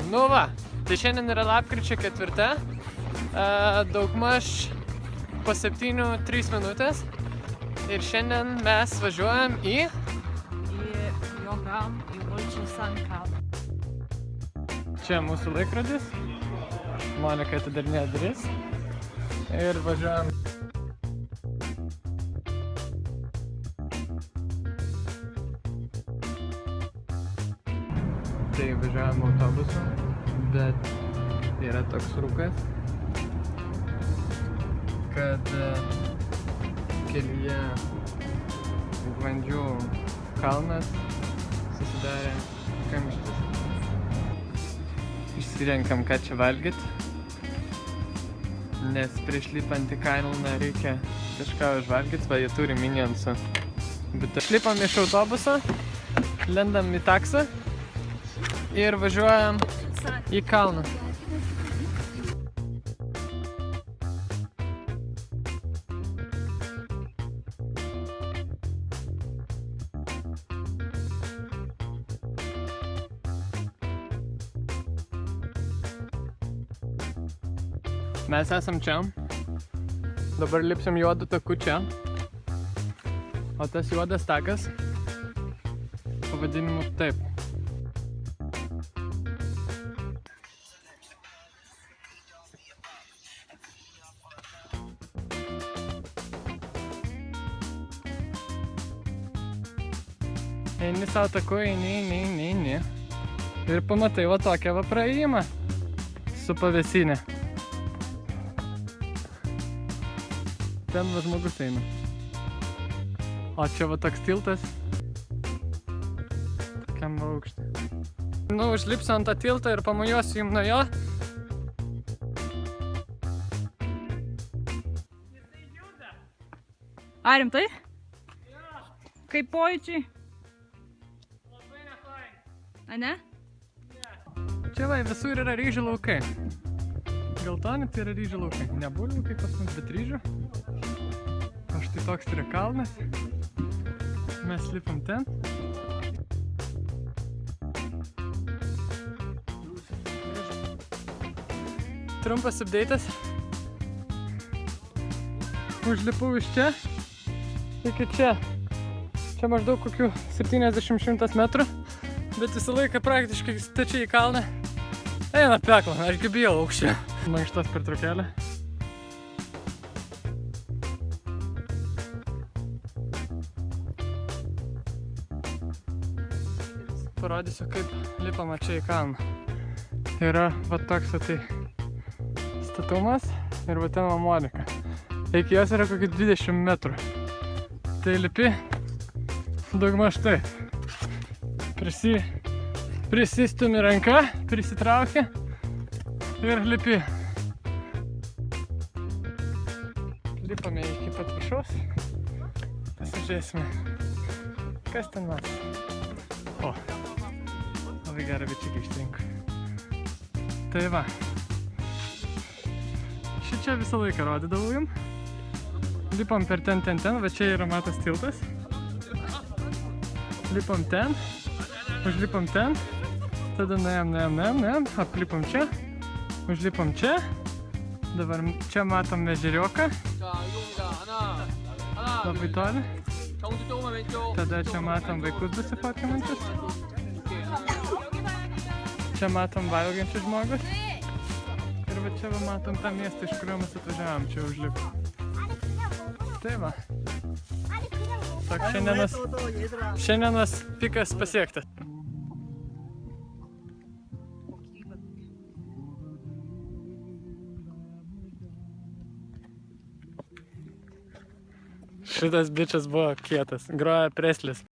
Nu va, tai šiandien yra lapkričio 4, daugmaž po 7:03 minutės ir šiandien mes važiuojam į Jogam, į Volčių kalną. Čia mūsų laikrodis, Monika atidarinėja duris ir važiuojam. Tai važiuojam autobusu, bet yra toks rūkas, kad kelyje Gvandžių kalnas susidarė kamštis. Išsirenkam, ką čia valgyt, nes prieš lipant į kalną reikia kažką užvalgyt, va jie turi minionsų. Bet lipam iš autobuso, lendam į taksą ir važiuojam į kalną. Mes esam čia, dabar lipsim juodu taku čia, o tas juodas takas pavadinimu taip. Eini savo taku, eini ir pamatai va tokią va praėjimą su pavėsinė. Ten va žmogus eina. O čia va toks tiltas. Tokiam va aukštį. Nu, užlipsiu ant tą tiltą ir pamojuosiu jums nuo jo. Ar rimtai? Kaip pojūčiai? Labai nefain. A ne? Čia va visur yra ryžių laukai. Geltoni tai yra ryžių laukai. Ne bulvių kaip pas mus, bet ryžių. O štai toks yra kalnas. Mes lipam ten. Trumpas update'as. Užlipau iš čia iki čia. Čia maždaug kokių 70-100 metrų. Bet visą laiką praktiškai stačiai į kalną eina pekla, ašgi bijau aukščio. Mankštos pertraukėlė. Parodysiu, kaip lipama čia į kalną. Yra va toks tai statumas ir va ten va Monika. Iki jos yra kokį 20 metrų. Tai lipi daugmaž taip. Prisistumi ranka, prisitrauki ir lipi. Lipame iki pat viršaus. Pasižiūrėsime, kas ten mato. O, labai gerą bičiuką ištrinko. Tai va. Šičia visą laiką rodydavau jum. Lipam per ten, va čia yra matas tiltas. Lipam ten, užlipam ten, tada nuėjom, aplipam čia, užlipam čia. Dabar čia matom ežerioką. Labai toli. Tada čia matom vaikus besifotkinančius. Čia matom valgančius žmogus. Ir va čia va matom tą miestą, iš kurio mes atvažiavom, čia užlipam. Tai va. Toks šiandienos pikas pasiektas. Šitas bičas buvo kietas, groja Preslis.